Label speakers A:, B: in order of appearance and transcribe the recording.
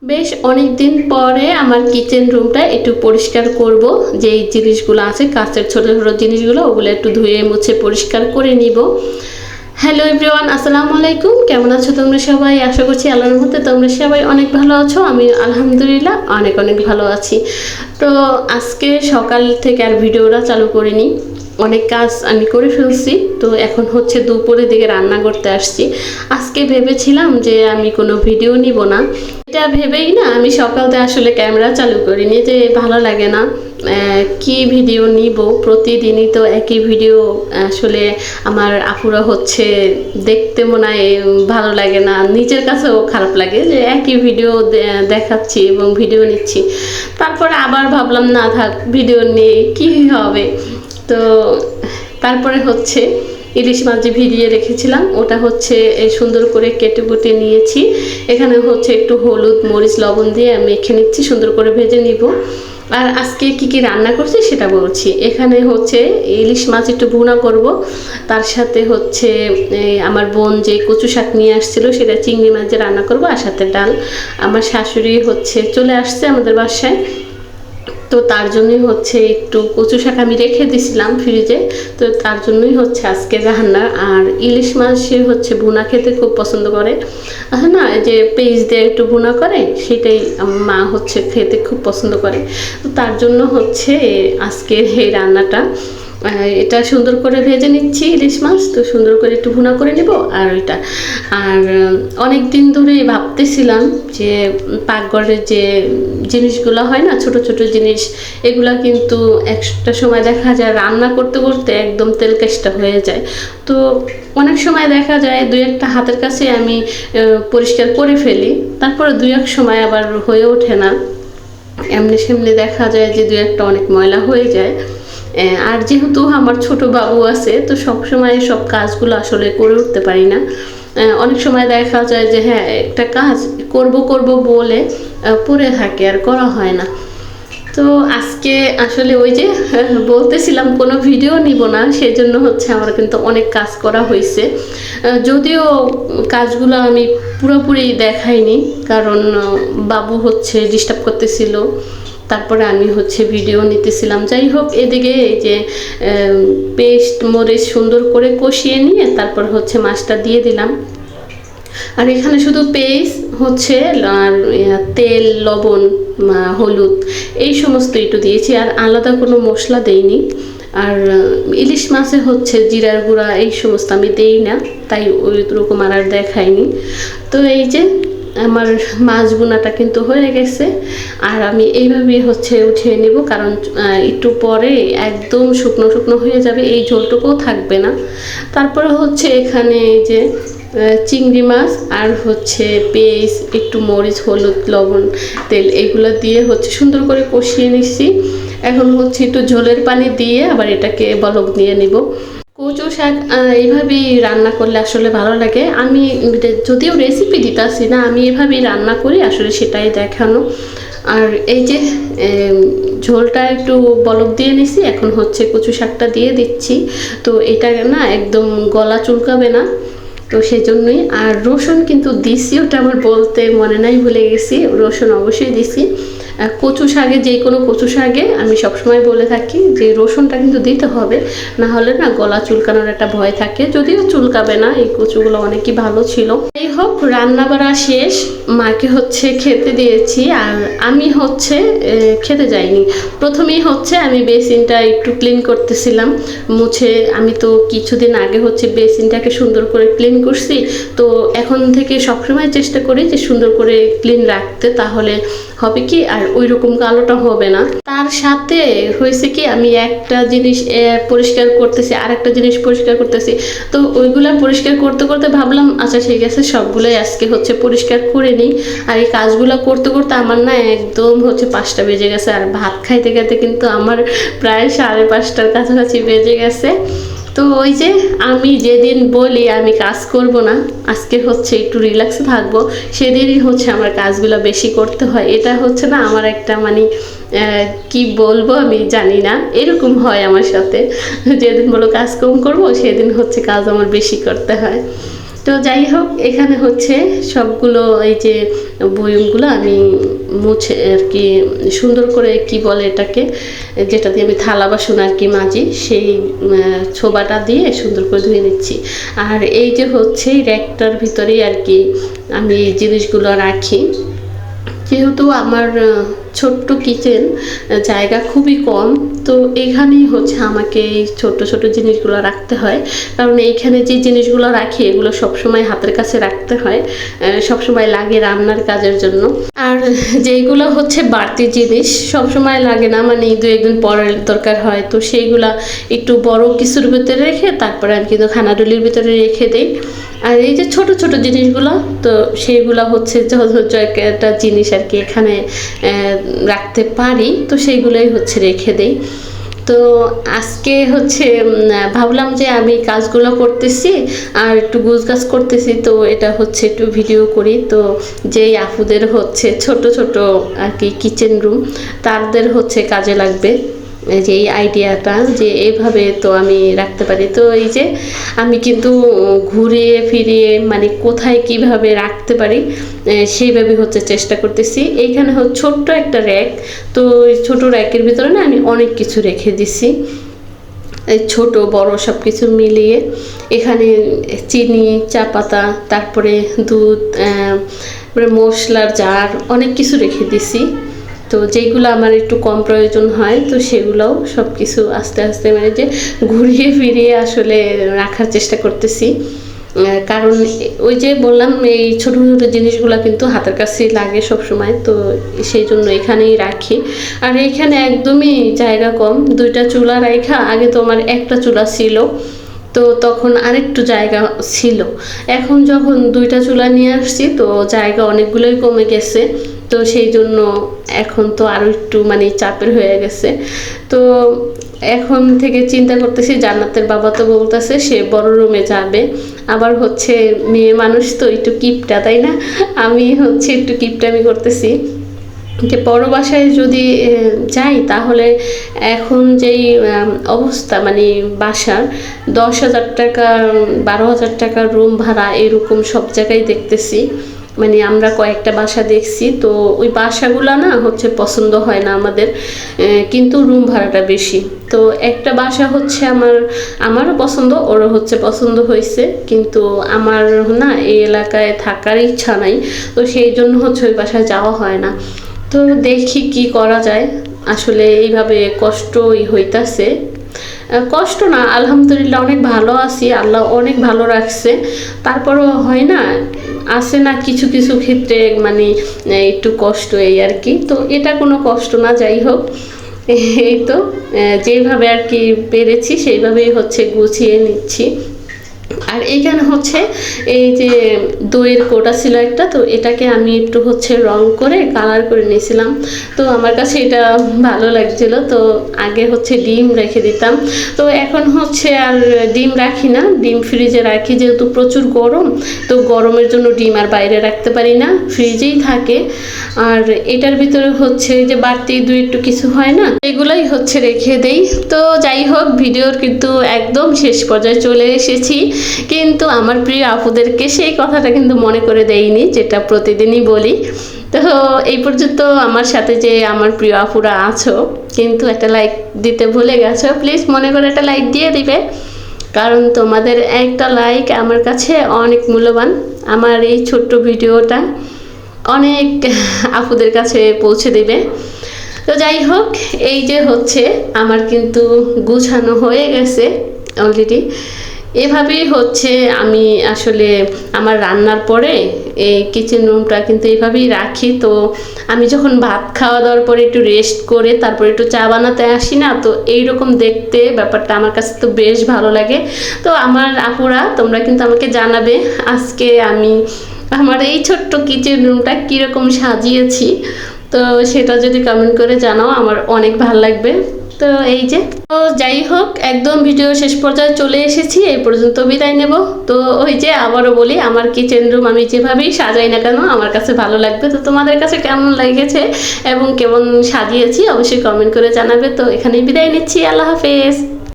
A: বেশ অনেক দিন পরে আমার কিচেন রুমটা একটু পরিষ্কার করব। যেই জিনিসগুলো আছে কাঁচের ছোট ছোট জিনিসগুলো ওগুলো একটু ধুয়ে মুছে পরিষ্কার করে নিব। হ্যালো এভরিওয়ান, আসসালামু আলাইকুম। কেমন আছো তোমরা সবাই? আশা করছি আল্লাহর রহমতে তোমরা সবাই অনেক ভালো আছো। আমি আলহামদুলিল্লাহ অনেক অনেক ভালো আছি। তো আজকে সকাল থেকে আর ভিডিওটা চালু করিনি, অনেক কাজ আমি করে ফেলছি। তো এখন হচ্ছে দুপুরের দিকে রান্না করতে আসছি। আজকে ভেবেছিলাম যে আমি কোনো ভিডিও নিব না, এটা ভেবেই না আমি সকালতে আসলে ক্যামেরা চালু করিনি, যে ভালো লাগে না কি ভিডিও নিব। প্রতিদিনই তো একই ভিডিও আসলে আমার আপুরা হচ্ছে দেখতে মনে হয় ভালো লাগে না, নিজের কাছেও খারাপ লাগে যে একই ভিডিও দেখাচ্ছি এবং ভিডিও নিচ্ছি। তারপরে আবার ভাবলাম না থাক, ভিডিও নিয়ে কী হবে। তো তারপরে হচ্ছে ইলিশ মাছ যে ভিজিয়ে রেখেছিলাম ওটা হচ্ছে সুন্দর করে কেটে কুটে নিয়েছি। এখানে হচ্ছে একটু হলুদ মরিচ লবণ দিয়ে মেখে নিচ্ছি, সুন্দর করে ভেজে নিব। আর আজকে কি কি রান্না করছি সেটা বলছি। এখানে হচ্ছে ইলিশ মাছ একটু ভুনা করব, তার সাথে হচ্ছে আমার বোন যে কচু শাক নিয়ে আসছিল সেটা চিংড়ি মাছ দিয়ে রান্না করব, আর সাথে ডাল। আমার শাশুড়ি হচ্ছে চলে আসছে আমাদের বাসায়, তো তার জন্যই হচ্ছে একটু কচু শাক আমি রেখে দিয়েছিলাম ফ্রিজে, তো তার জন্যই হচ্ছে আজকে রান্না। আর ইলিশ মাছের হচ্ছে ভুনা খেতে খুব পছন্দ করে, আছে না যে পেঁয়াজ দিয়ে একটু ভুনা করে, সেটাই মা হচ্ছে খেতে খুব পছন্দ করে। তো তার জন্য হচ্ছে আজকে এই রান্নাটা। এটা সুন্দর করে ভেজে নিচ্ছি ইলিশ মাছ, তো সুন্দর করে একটু ভুনা করে নেব। আর ওইটা আর অনেক দিন ধরে ভাবতেছিলাম যে পাকঘরের যে জিনিসগুলো হয় না, ছোট ছোট জিনিস, এগুলা কিন্তু একটা সময় দেখা যায় রান্না করতে করতে একদম তেলকেষ্টা হয়ে যায়। তো অনেক সময় দেখা যায় দুই একটা হাতের কাছে আমি পরিষ্কার করে ফেলি, তারপরে দুই এক সময় আবার হয়ে ওঠে না, এমনি সেমনি দেখা যায় যে দুই একটা অনেক ময়লা হয়ে যায়। আর যেহেতু আমার ছোট বাবু আছে, তো সব সময় সব কাজগুলো আসলে করে উঠতে পারি না। অনেক সময় দেখা যায় যে হ্যাঁ একটা কাজ করব করব বলে পড়ে থাকে, আর করা হয় না। তো আজকে আসলে ওই যে বলতেছিলাম কোনো ভিডিও নিব না, সেজন্য হচ্ছে আমার কিন্তু অনেক কাজ করা হয়েছে। যদিও কাজগুলো আমি পুরোপুরি দেখাইনি, কারণ বাবু হচ্ছে ডিস্টার্ব করতেছিল, তারপরে আমি হচ্ছে ভিডিও নিতেছিলাম। যাই হোক, এদিকে এই যে পেস্ট মরিচ সুন্দর করে কষিয়ে নিয়ে তারপর হচ্ছে মাছটা দিয়ে দিলাম। আর এখানে শুধু পেস্ট হচ্ছে আর তেল লবণ হলুদ এই সমস্ত একটু দিয়েছি, আর আলাদা কোনো মশলা দেইনি। আর ইলিশ মাছে হচ্ছে জিরার গুঁড়া এই সমস্ত আমি দেই না, তাই ওই রকম আর দেখাইনি। তো এই যে আমার মাছ বোনাটা কিন্তু হয়ে গেছে, আর আমি এইভাবেই হচ্ছে উঠিয়ে নেব, কারণ একটু পরে একদম শুকনো শুকনো হয়ে যাবে, এই ঝোলটুকুও থাকবে না। তারপরে হচ্ছে এখানে এই যে চিংড়ি মাছ আর হচ্ছে পেঁয়াজ একটু মরিচ হলুদ লবণ তেল এগুলো দিয়ে হচ্ছে সুন্দর করে কষিয়ে নিচ্ছি। এখন হচ্ছে একটু ঝোলের পানি দিয়ে আবার এটাকে বলক দিয়ে নিব। কচু শাক এইভাবেই রান্না করলে আসলে ভালো লাগে। আমি যদিও রেসিপি দিতেছি না, আমি এভাবেই রান্না করি, আসলে সেটাই দেখানো। আর এই যে ঝোলটা একটু বলক দিয়ে নিছি, এখন হচ্ছে কচু শাকটা দিয়ে দিচ্ছি। তো এটা না একদম গলা চুলকাবে না, তো সেই জন্যই। আর রসুন কিন্তু দিছি, ওটা আমার বলতে মনে নাই, ভুলে গেছি, রসুন অবশ্যই দিছি। কচু শাকে যে কোনো কচু শাকে আমি সবসময় বলে থাকি যে রসুনটা কিন্তু দিতে হবে, না হলে না গলা চুলকানোর একটা ভয় থাকে। যদিও চুলকাবে না, এই কচুগুলো অনেকই ভালো ছিল। যাই হোক, রান্না বাড়া শেষ, মাকে হচ্ছে খেতে দিয়েছি, আর আমি হচ্ছে খেতে যাইনি। প্রথমেই হচ্ছে আমি বেসিনটা একটু ক্লিন করতেছিলাম মুছে। আমি তো কিছুদিন আগে হচ্ছে বেসিনটাকে সুন্দর করে ক্লিন করছি, তো এখন থেকে সবসময় চেষ্টা করি যে সুন্দর করে ক্লিন রাখতে, তাহলে হবে কি আর ওই রকম কালোটা হবে না। তার সাথে হয়েছে কি, আমি একটা জিনিস পরিষ্কার করতেছি আর একটা জিনিস পরিষ্কার করতেছি, তো ওইগুলা পরিষ্কার করতে করতে ভাবলাম আচ্ছা ঠিক আছে সবগুলোই আজকে হচ্ছে পরিষ্কার করে নিই। আর এই কাজগুলো করতে করতে আমার না একদম হচ্ছে 5টা বেজে গেছে, আর ভাত খাইতে খাইতে কিন্তু আমার প্রায় 5:30টার কাছাকাছি বেজে গেছে। তো ওই যে আমি যেদিন বলি আমি কাজ করব না, আজকে হচ্ছে একটু রিল্যাক্সে থাকবো, সেদিনই হচ্ছে আমার কাজগুলো বেশি করতে হয়। এটা হচ্ছে না আমার একটা মানে কি বলবো আমি জানি না, এরকম হয় আমার সাথে। যেদিন বলো কাজ কম করবো সেদিন হচ্ছে কাজ আমার বেশি করতে হয়। তো তো যাই হোক, এখানে হচ্ছে সবগুলো এই যে বয়মগুলো আমি মুছে আর কি সুন্দর করে, কি বলে এটাকে, যেটা দিয়ে আমি থালা বাসন আর কি মাজি, সেই ছোবাটা দিয়ে সুন্দর করে ধুয়ে নিচ্ছি। আর এই যে হচ্ছে র্যাকটার ভিতরেই আর কি আমি এই জিনিসগুলো রাখি। যেহেতু আমার ছোট্ট কিচেন, জায়গা খুবই কম, তো এখানেই হচ্ছে আমাকে এই ছোট ছোট জিনিসগুলো রাখতে হয়। কারণ এইখানে যে জিনিসগুলো রাখি এগুলো সবসময় হাতের কাছে রাখতে হয়, সবসময় লাগে রান্নার কাজের জন্য। আর যেইগুলো হচ্ছে বাড়তি জিনিস সবসময় লাগে না, মানে 2-1 দিন পরের দরকার হয়, তো সেইগুলা একটু বড় কিছুর ভিতরে রেখে তারপরে আমি কিন্তু খানাডুলির ভিতরে রেখে দিই। আর এই যে ছোট ছোট জিনিসগুলো, তো সেইগুলো হচ্ছে একটা জিনিস আর কি এখানে রাখতে পারি, তো সেইগুলোই হচ্ছে রেখে দেই। তো আজকে হচ্ছে ভাবলাম যে আমি কাজগুলো করতেছি আর একটু গোছগাছ করতেছি, তো এটা হচ্ছে একটু ভিডিও করি। তো যেই আপুদের হচ্ছে ছোট ছোট আর কি কিচেন রুম, তাদের হচ্ছে কাজে লাগবে যে এই আইডিয়াটা, যে এইভাবে তো আমি রাখতে পারি। তো এই যে আমি কিন্তু ঘুরিয়ে ফিরিয়ে মানে কোথায় কিভাবে রাখতে পারি সেইভাবে হচ্ছে চেষ্টা করতেছি। এইখানে হচ্ছে ছোট্ট একটা র্যাক, তো এই ছোটো র্যাকের ভিতরে না আমি অনেক কিছু রেখে দিছি, এই ছোট বড় সব কিছু মিলিয়ে। এখানে চিনি, চা পাতা, তারপরে দুধ, মশলার জার, অনেক কিছু রেখে দিছি। তো যেগুলো আমার একটু কম প্রয়োজন হয় তো সেগুলোও সব কিছু আস্তে আস্তে মানে যে ঘুরিয়ে ফিরিয়ে আসলে রাখার চেষ্টা করতেছি। কারণ ওই যে বললাম এই ছোটো ছোটো জিনিসগুলো কিন্তু হাতের কাছেই লাগে সব সময়, তো সেই জন্য এখানেই রাখি। আর এইখানে একদমই জায়গা কম, 2টা চুলা রাখা, আগে তো আমার একটা চুলা ছিল, তো তখন আরেকটু জায়গা ছিল। এখন যখন 2টা চুলা নিয়ে আসছি তো জায়গা অনেকগুলোই কমে গেছে, তো সেই জন্য এখন তো আরও একটু মানে চাপের হয়ে গেছে। তো এখন থেকে চিন্তা করতেছি, জান্নাতের বাবা তো বলতেছে সে বড় রুমে যাবে, আবার হচ্ছে মেয়ে মানুষ তো একটু কিপটা, তাই না? আমি হচ্ছে একটু কিপটামি করতেছি যে বড় বাসায় যদি যাই তাহলে এখন যেই অবস্থা মানে বাসার 10,000 টাকা 12,000 টাকা রুম ভাড়া এরকম সব জায়গায় দেখতেছি। মানে আমরা কয়েকটা বাসা দেখছি, তো ওই বাসাগুলো না হচ্ছে পছন্দ হয় না আমাদের, কিন্তু রুম ভাড়াটা বেশি। তো একটা বাসা হচ্ছে আমারও পছন্দ, ওরও হচ্ছে পছন্দ হয়েছে, কিন্তু আমার না এই এলাকায় থাকার ইচ্ছা নাই, তো সেই জন্য হচ্ছে ওই বাসায় যাওয়া হয় না। তো দেখি কি করা যায়, আসলে এইভাবে কষ্টই হইতাছে। কষ্ট না, আলহামদুলিল্লাহ অনেক ভালো আছি, আল্লাহ অনেক ভালো রাখছে। তারপরও হয় না, আসে না কিছু কিছু ক্ষেত্রে মানে একটু কষ্ট, এই আর কি। তো এটা কোনো কষ্ট না, যাই হোক এই তো যেইভাবে আর কি পেরেছি সেইভাবেই হচ্ছে গুছিয়ে নিচ্ছি। আর এইখানে হচ্ছে এই যে দইয়ের কোটা ছিল একটা, তো এটাকে আমি একটু হচ্ছে রং করে কালার করে নিয়েছিলাম, তো আমার কাছে এটা ভালো লাগছিল। তো আগে হচ্ছে ডিম রেখে দিতাম, তো এখন হচ্ছে আর ডিম রাখি না, ডিম ফ্রিজে রাখি, যেহেতু প্রচুর গরম, তো গরমের জন্য ডিম আর বাইরে রাখতে পারি না, ফ্রিজেই থাকে। আর এটার ভিতরে হচ্ছে যে বাড়তি একটু কিছু হয় না, এগুলাই হচ্ছে রেখে দেই। তো যাই হোক, ভিডিওর কিন্তু একদম শেষ পর্যায়ে চলে এসেছি, কিন্তু আমার প্রিয় আপুদেরকে সেই কথাটা কিন্তু মনে করে দেইনি, যেটা প্রতিদিনই বলি। তো এই পর্যন্ত আমার সাথে যে আমার প্রিয় আপুরা আছো, কিন্তু একটা লাইক দিতে ভুলে গেছো, প্লিজ মনে করে একটা লাইক দিয়ে দিবে, কারণ তোমাদের একটা লাইক আমার কাছে অনেক মূল্যবান। আমার এই ছোট্ট ভিডিওটা অনেক আপুদের কাছে পৌঁছে দিবে। তো যাই হোক, এই যে হচ্ছে আমার কিন্তু গুছানো হয়ে গেছে অলরেডি। এভাবেই হচ্ছে আমি আসলে আমার রান্নার পরে এই কিচেন রুমটা কিন্তু এইভাবেই রাখি। তো আমি যখন ভাত খাওয়া দাওয়ার পরে একটু রেস্ট করে তারপরে একটু চা বানাতে আসি না, তো এইরকম দেখতে ব্যাপারটা আমার কাছে তো বেশ ভালো লাগে। তো আমার আপুরা তোমরা কিন্তু আমাকে জানাবে আজকে আমি আমার এই ছোট্ট কিচেন রুমটা কীরকম সাজিয়েছি, তো সেটা যদি কমেন্ট করে জানাও আমার অনেক ভালো লাগবে। তো এই যে, তো যাই হোক, একদম ভিডিও শেষ পর্যায়ে চলে এসেছি, এই পর্যন্ত বিদায় নেব। তো ওই যে আবারও বলি, আমার কিচেন রুম আমি যেভাবেই সাজাই না কেন আমার কাছে ভালো লাগবে। তো তোমাদের কাছে কেমন লেগেছে এবং কেমন সাজিয়েছি অবশ্যই কমেন্ট করে জানাবে। তো এখানেই বিদায় নিচ্ছি, আল্লাহ হাফেজ।